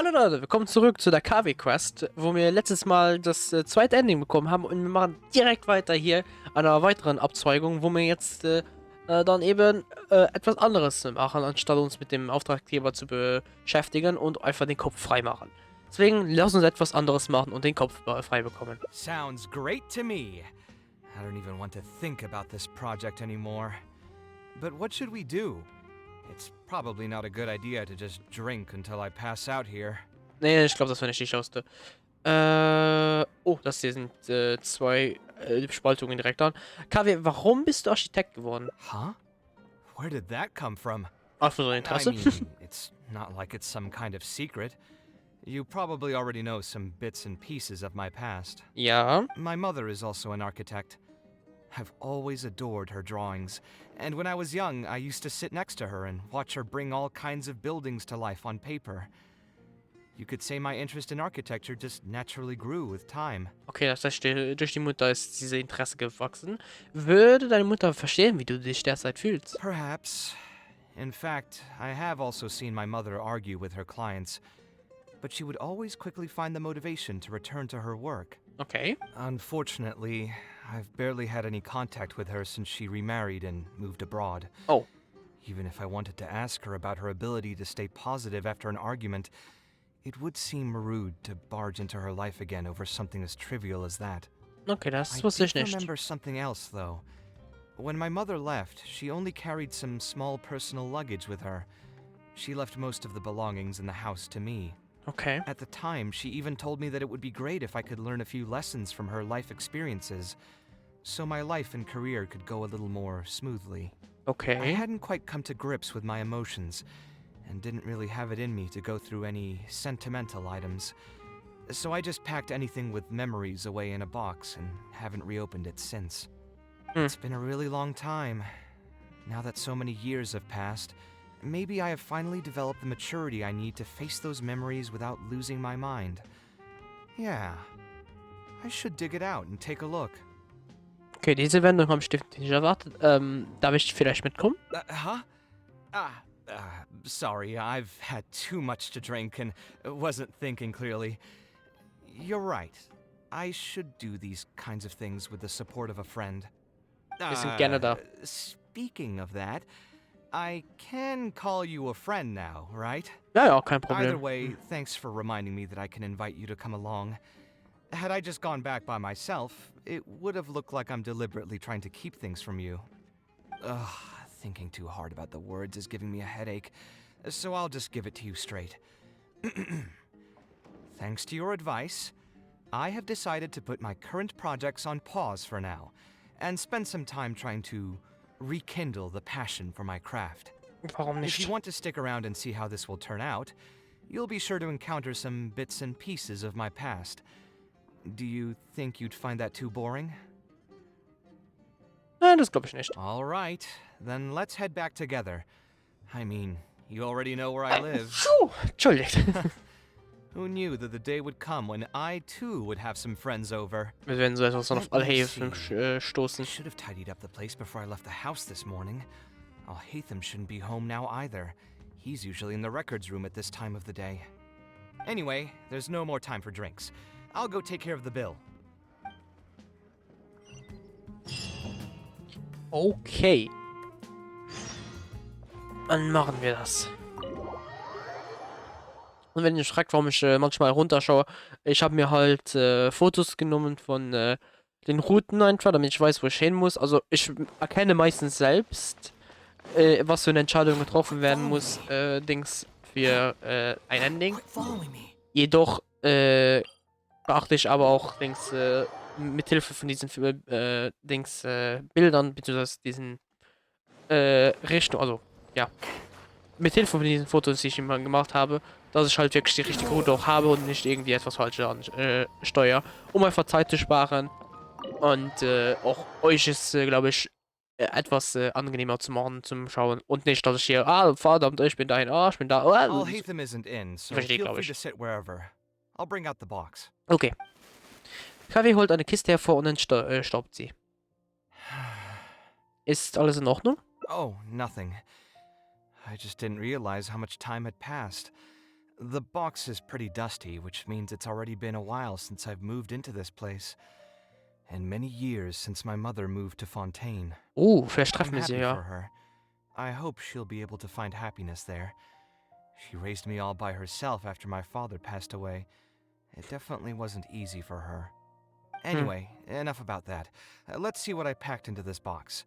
Hallo Leute, willkommen zurück zu der Kaveh Quest, wo wir letztes Mal das zweite Ending bekommen haben und wir machen direkt weiter hier an einer weiteren Abzweigung, wo wir jetzt dann eben etwas anderes machen, anstatt uns mit dem Auftraggeber zu beschäftigen und einfach den Kopf frei machen. Deswegen lass uns etwas anderes machen und den Kopf frei bekommen. Sounds great to me. I don't even want to think about this project anymore. But what should we do? It's probably not a good idea to just drink until I pass out here. Nee, ich glaube, das war nicht die Schlauste. Oh, das hier sind zwei Spaltungen direkt an. Kaveh, warum bist du Architekt geworden? Huh? Where did that come from? Einfach so I Interesse. mean, it's not like it's some kind of secret. You probably already know some bits and pieces of my past. Ja. My mother is also an architect. I've always adored her drawings, and when I was young, I used to sit next to her and watch her bring all kinds of buildings to life on paper. You could say my interest in architecture just naturally grew with time. Okay, das heißt, durch die Mutter ist diese Interesse gewachsen. Würde deine Mutter verstehen, wie du dich derzeit fühlst? Perhaps. In fact, I have also seen my mother argue with her clients, but she would always quickly find the motivation to return to her work. Okay. Unfortunately, I've barely had any contact with her since she remarried and moved abroad. Oh. Even if I wanted to ask her about her ability to stay positive after an argument, it would seem rude to barge into her life again over something as trivial as that. Okay, das I wusste ich did nicht. remember something else, though. When my mother left, she only carried some small personal luggage with her. She left most of the belongings in the house to me. Okay. At the time, she even told me that it would be great if I could learn a few lessons from her life experiences, so my life and career could go a little more smoothly. I Okay. hadn't quite come to grips with my emotions, and didn't really have it in me to go through any sentimental items. So I just packed anything with memories away in a box and haven't reopened it since. It's been a really long time. Now that so many years have passed, maybe I have finally developed the maturity I need to face those memories without losing my mind. Yeah, I should dig it out and take a look. Okay, diese Wendung habe ich definitiv nicht erwartet. Darf ich vielleicht mitkommen? Huh? Sorry, I've had too much to drink and wasn't thinking clearly. You're right. I should do these kinds of things with the support of a friend. Wir sind gerne da. Speaking of that, I can call you a friend now, right? Ja, ja, kein Either Problem. way, thanks for reminding me that I can invite you to come along. Had I just gone back by myself, it would have looked like I'm deliberately trying to keep things from you. Ugh, thinking too hard about the words is giving me a headache, so I'll just give it to you straight. Thanks to your advice, I have decided to put my current projects on pause for now, and spend some time trying to rekindle the passion for my craft. Warum If you nicht? want to stick around and see how this will turn out, you'll be sure to encounter some bits and pieces of my past. Do you think you'd find that too boring? Nein, das glaube ich nicht. All right, then let's head back together. I mean, you already know where I live. Puh, entschuldigt. Who knew that the day would come when I too would have some friends over? Wir werden so etwas dann auf Let me Alheifen see. I stoßen. should have tidied up the place before I left the house this morning. Alhaitham shouldn't be home now either. He's usually in the records room at this time of the day. Anyway, there's no more time for drinks. I'll go take care of the bill. Okay. Dann machen wir das. Und wenn ihr euch fragt, warum ich manchmal runterschaue, ich habe mir halt Fotos genommen von den Routen einfach, damit ich weiß, wo ich hin muss. Also ich erkenne meistens selbst, was für eine Entscheidung getroffen werden muss, Dings für ein Ending. Jedoch beachte ich aber auch Dings mithilfe von diesen Dings Bildern, beziehungsweise diesen Richtung, also ja, mithilfe von diesen Fotos, die ich immer gemacht habe, dass ich halt wirklich die richtige Route auch habe und nicht irgendwie etwas Falsches ansteuere, um einfach Zeit zu sparen und auch euch ist, glaube ich, etwas angenehmer zu machen, zum Schauen und nicht, dass ich hier, verdammt, ich bin dahin, ich bin da, Alhaitham isn't in, so Verstehe, feel glaub free ich. to sit wherever. I'll bring out the box. Okay. Kaveh holt eine Kiste hervor und entstaubt sie. Ist alles in Ordnung? Oh, nothing. I just didn't realize how much time had passed. The box is pretty dusty, which means it's already been a while since I've moved into this place. And many years since my mother moved to Fontaine. Oh, vielleicht I'm treffen wir sie happy ja. for her. I hope she'll be able to find happiness there. She raised me all by herself after my father passed away. It definitely wasn't easy for her. Anyway, enough about that. Let's see what I packed into this box.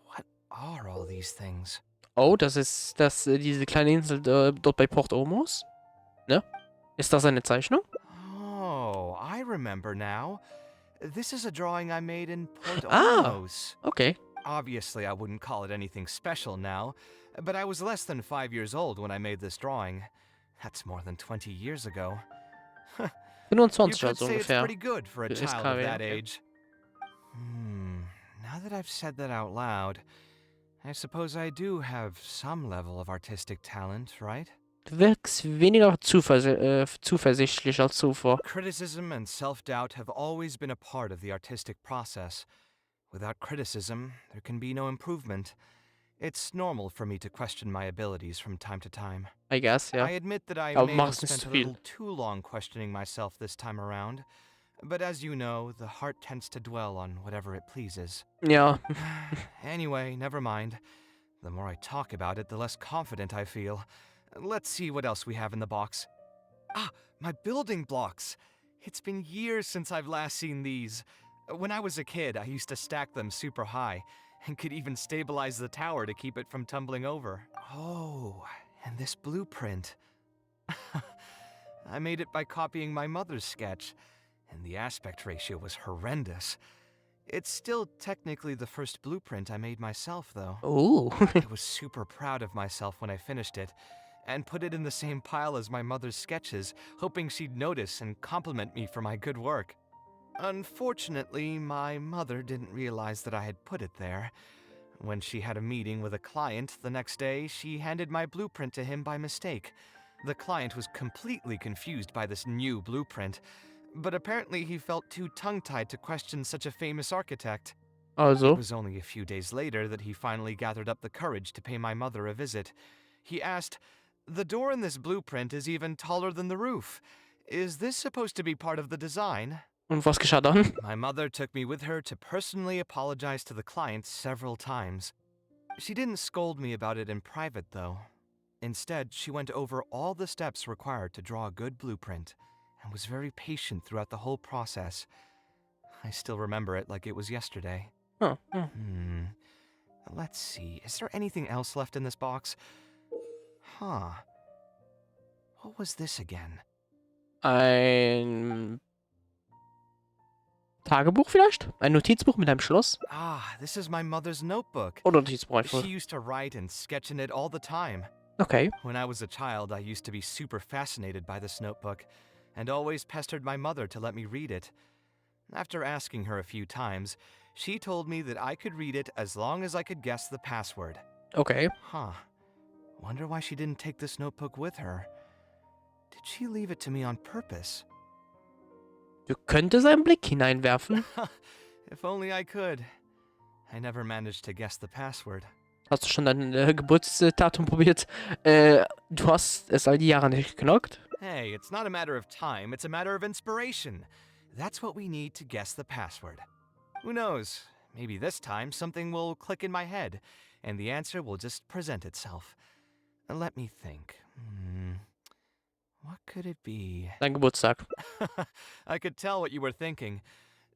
What are all these things? Oh, das ist diese kleine Insel dort bei Port Ormuz? Ne? Ist das eine Zeichnung? Oh, I remember now. This is a drawing I made in Port Ah, Ormuz. okay. Obviously, I wouldn't call it anything special now, but I was less than 5 years old when I made this drawing. That's more than 20 years ago. You 25 could also say it's ungefähr. pretty good for a Ist child of Kaveh, that okay. age. Now that I've said that out loud, I suppose I do have some level of artistic talent, right? Du wirkst weniger zuversichtlich als zuvor. Criticism and self-doubt have always been a part of the artistic process. Without criticism, there can be no improvement. It's normal for me to question my abilities from time to time. I guess, ja. I admit that I Aber may have mach's nicht spent zu a viel. little too long questioning myself this time around. But as you know, the heart tends to dwell on whatever it pleases. Ja. Anyway, never mind. The more I talk about it, the less confident I feel. Let's see what else we have in the box. Ah, my building blocks! It's been years since I've last seen these. When I was a kid, I used to stack them super high, and could even stabilize the tower to keep it from tumbling over. Oh, and this blueprint. I made it by copying my mother's sketch, and the aspect ratio was horrendous. It's still technically the first blueprint I made myself, though. Oh. I was super proud of myself when I finished it, and put it in the same pile as my mother's sketches, hoping she'd notice and compliment me for my good work. Unfortunately, my mother didn't realize that I had put it there. When she had a meeting with a client the next day, she handed my blueprint to him by mistake. The client was completely confused by this new blueprint, but apparently he felt too tongue-tied to question such a famous architect. Also. It was only a few days later that he finally gathered up the courage to pay my mother a visit. He asked, "The door in this blueprint is even taller than the roof. Is this supposed to be part of the design?" Und was geschah dann? My mother took me with her to personally apologize to the client several times. She didn't scold me about it in private, though. Instead, she went over all the steps required to draw a good blueprint, and was very patient throughout the whole process. I still remember it like it was yesterday. Oh. Let's see, is there anything else left in this box? Huh. What was this again? Ein Tagebuch vielleicht? Ein Notizbuch mit einem Schloss? Ah, this is my mother's notebook. Oder Notizbuch einfach. She used to write and sketch in it all the time. Okay. When I was a child, I used to be super fascinated by this notebook, and always pestered my mother to let me read it. After asking her a few times, she told me that I could read it as long as I could guess the password. Okay. Huh. Wonder why she didn't take this notebook with her. Did she leave it to me on purpose? Du könntest einen Blick hineinwerfen. If only I could. I never managed to guess the password. Hast du schon dein Geburtsdatum probiert? Du hast es all die Jahre nicht geknackt? Hey, it's not a matter of time, it's a matter of inspiration. That's what we need to guess the password. Who knows? Maybe this time something will click in my head, and the answer will just present itself. Let me think. What could it be? Dein Geburtstag. I could tell what you were thinking.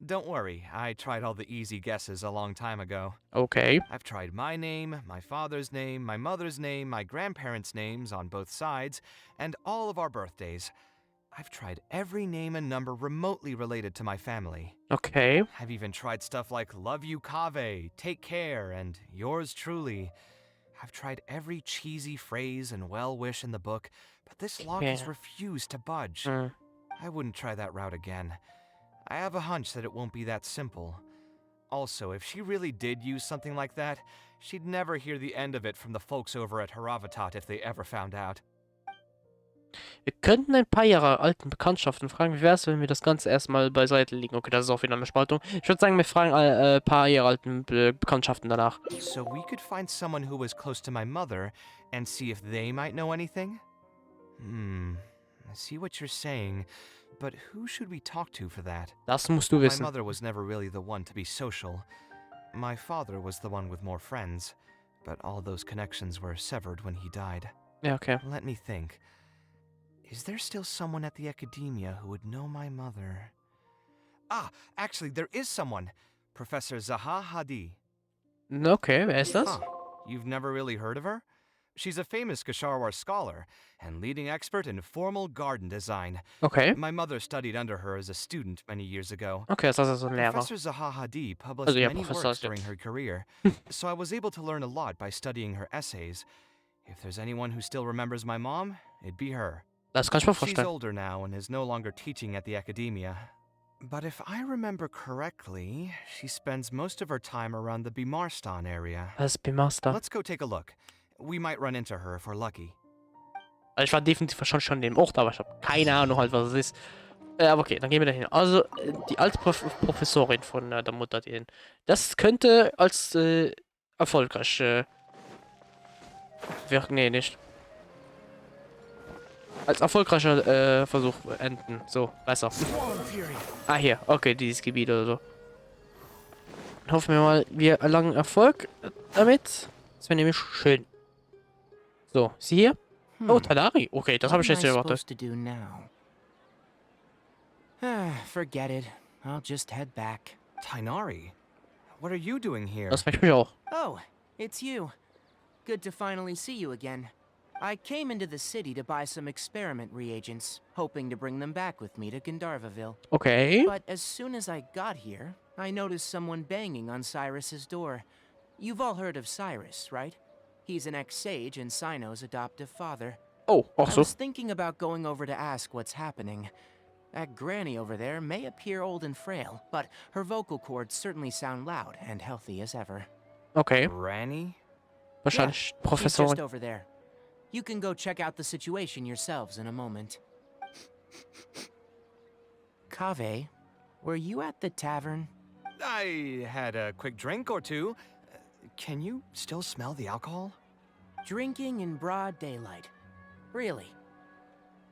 Don't worry, I tried all the easy guesses a long time ago. Okay. I've tried my name, my father's name, my mother's name, my grandparents' names on both sides, and all of our birthdays. I've tried every name and number remotely related to my family. Okay. I've even tried stuff like love you Kaveh, take care, and yours truly. I've tried every cheesy phrase and well-wish in the book, but this lock has Yeah. refused to budge. I wouldn't try that route again. I have a hunch that it won't be that simple. Also, if she really did use something like that, she'd never hear the end of it from the folks over at Haravatat if they ever found out. Wir könnten ein paar Jahre alten Bekanntschaften fragen. Wie wäre es, wenn wir das Ganze erstmal beiseite legen? Okay, das ist auch wieder eine Spaltung. Ich würde sagen, wir fragen ein paar Jahre alten Bekanntschaften danach. So we could find someone who was close to my mother and see if they might know anything? I see what you're saying, but who should we talk to for that? Das musst du My wissen. mother was never really the one to be social. My father was the one with more friends, but all those connections were severed when he died. Ja, okay. Let me think. Is there still someone at the academia who would know my mother? Ah, actually, there is someone. Professor Zaha Hadi. Okay, wer ist das? Huh. You've never really heard of her? She's a famous Kasharwar scholar and leading expert in formal garden design. Okay. My mother studied under her as a student many years ago. Okay, das ist also ein Lehrer. Professor Zaha Hadi published Also ja, many Professor works ist during jetzt. her career, so I was able to learn a lot by studying her essays. If there's anyone who still remembers my mom, it'd be her. Das kann ich mir She's vorstellen. older now and is no longer teaching at the academia. But if I remember correctly, she spends most of her time around the Bimarstan area. Was ist Master? Let's go take a look. We might run into her if we're lucky. Also ich war definitiv wahrscheinlich schon in dem Ort, aber ich habe keine Ahnung halt, was es ist. Aber okay, dann gehen wir dahin. Also, die alte Professorin von der Mutter, die das könnte als erfolgreich wirken. Nee, nicht. Als erfolgreicher Versuch enden. So, besser. Ah, hier. Okay, dieses Gebiet oder so. Dann hoffen wir mal, wir erlangen Erfolg damit. Das wäre nämlich schön. So, sie hier? Oh, Tadari. Okay, das habe ich jetzt erwartet. Forget it. I'll just head back. Tainari, what are you doing here? Das möchte mich auch. Oh, it's you. Good to finally see you again. I came into the city to buy some experiment reagents, hoping to bring them back with me to Gandharvaville. Okay. But as soon as I got here, I noticed someone banging on Cyrus's door. You've all heard of Cyrus, right? He's an ex-sage and Sino's adoptive father. Oh, ach I so. was thinking about going over to ask what's happening. That granny over there may appear old and frail, but her vocal cords certainly sound loud and healthy as ever. Okay. Granny? Wahrscheinlich She's just Professorin. over there. You can go check out the situation yourselves in a moment. Kaveh, were you at the tavern? I had a quick drink or two. Can you still smell the alcohol? Drinking in broad daylight. Really?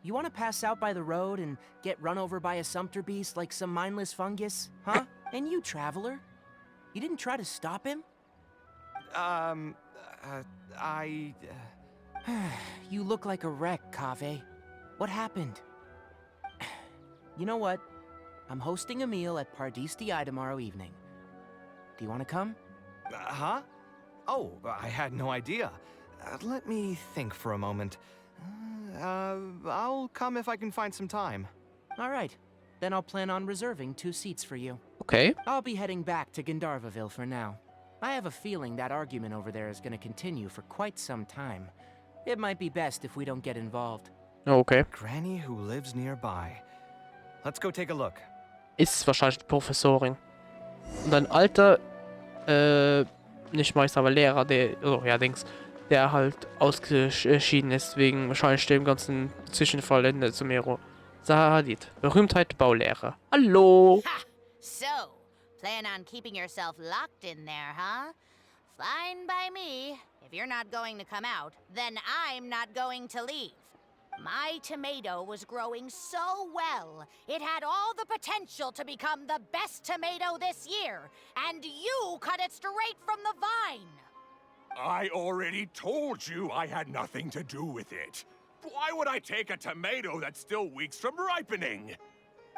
You want to pass out by the road and get run over by a sumpter beast like some mindless fungus? Huh? And you, traveler? You didn't try to stop him? You look like a wreck, Kaveh. What happened? You know what? I'm hosting a meal at Pardistii tomorrow evening. Do you want to come? Huh? Oh, I had no idea. Let me think for a moment. I'll come if I can find some time. All right. Then I'll plan on reserving 2 seats for you. Okay. I'll be heading back to Gandharvaville for now. I have a feeling that argument over there is going to continue for quite some time. It might be best if we don't get involved. Okay. Granny who lives nearby. Let's go take a look. Ist wahrscheinlich die Professorin. Und ein alter, nicht Meister, aber Lehrer, der, oh ja, Dings, der halt ausgeschieden ist wegen wahrscheinlich dem ganzen Zwischenfall in der Sumero. Sahadit, Berühmtheit Baulehrer. Hallo! Ha! So, plan on keeping yourself locked in there, huh? Fine by me. If you're not going to come out, then I'm not going to leave. My tomato was growing so well, it had all the potential to become the best tomato this year, and you cut it straight from the vine. I already told you I had nothing to do with it. Why would I take a tomato that's still weeks from ripening?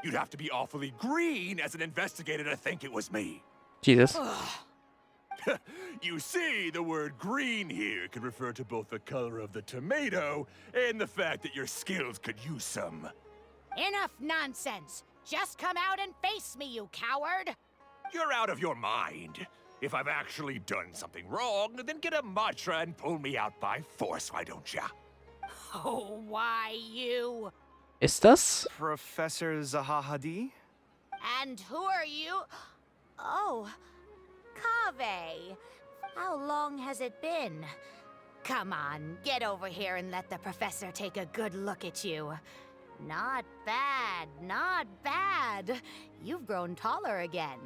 You'd have to be awfully green as an investigator to think it was me. Jesus. You see, the word green here could refer to both the color of the tomato and the fact that your skills could use some. Enough nonsense. Just come out and face me, you coward. You're out of your mind. If I've actually done something wrong, then get a mantra and pull me out by force, why don't ya? Oh, why you? Ist das? Professor Zaha Hadi? And who are you? Oh, Kaveh. How long has it been? Come on, get over here and let the professor take a good look at you. Not bad, not bad. You've grown taller again.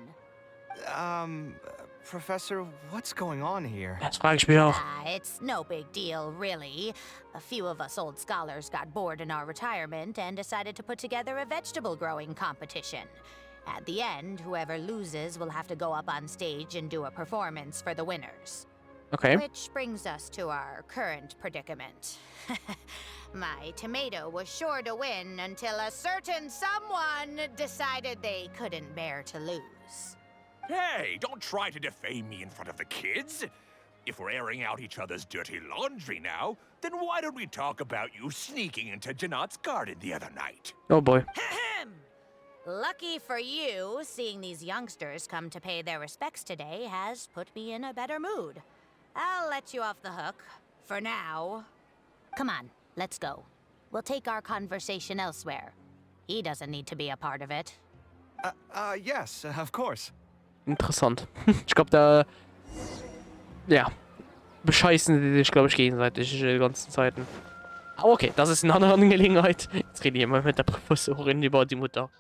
Professor, what's going on here? Das frage ich mich auch. It's no big deal, really. A few of us old scholars got bored in our retirement and decided to put together a vegetable growing competition. At the end, whoever loses will have to go up on stage and do a performance for the winners. Okay. Which brings us to our current predicament. My tomato was sure to win until a certain someone decided they couldn't bear to lose. Hey, don't try to defame me in front of the kids. If we're airing out each other's dirty laundry now, then why don't we talk about you sneaking into Janat's garden the other night? Oh boy. Lucky for you, seeing these youngsters come to pay their respects today has put me in a better mood. I'll let you off the hook, for now. Come on, let's go. We'll take our conversation elsewhere. He doesn't need to be a part of it. Yes, of course. Interessant. Ich glaube, da. Ja. Bescheißen die sich, glaube ich, gegenseitig die ganzen Zeiten. Aber okay, das ist eine andere Angelegenheit. Jetzt rede ich mal mit der Professorin über die Mutter.